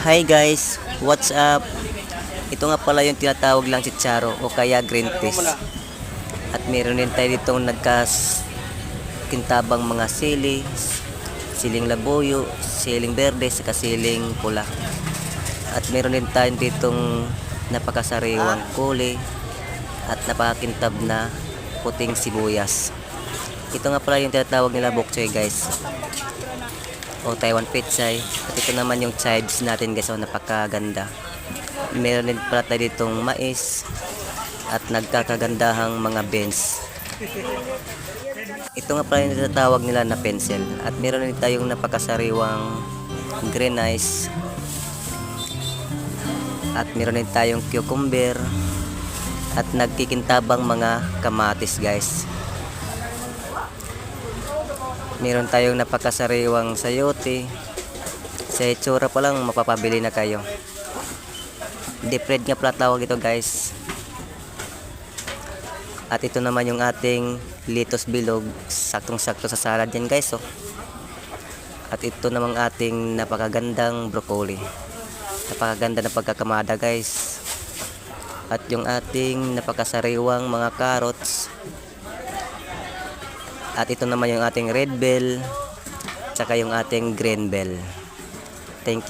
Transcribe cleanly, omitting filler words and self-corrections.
Hi guys, what's up? Ito nga pala yung tinatawag lang chicharo o kaya green peas. At meron din tayo ditong nagkakintabang mga sili, siling labuyo, siling berde, saka siling pula. At meron din tayo ditong napakasariwang kuli at napakakintab na puting sibuyas. Ito nga pala yung tinatawag nila bok choy guys, o Taiwan pechay. At ito naman yung chives natin guys, o napakaganda. Meron din pala tayo ditong mais at nagkakagandahang mga beans. Ito nga pala yung tinatawag nila na pencil. At meron din tayong napakasariwang green ice. At meron din tayong cucumber at nagkikintabang mga kamatis guys. Meron tayong napakasariwang sayote. Sa itsura pa lang mapapabili na kayo. Deep red nga pala tawag ito guys. At ito naman yung ating litos bilog, saktong sakto sa salad yan guys, oh. At ito namang ating napakagandang broccoli, napakaganda na pagkakamada guys. At yung ating napakasariwang mga carrots. At ito naman yung ating red bell, tsaka yung ating green bell. Thank you.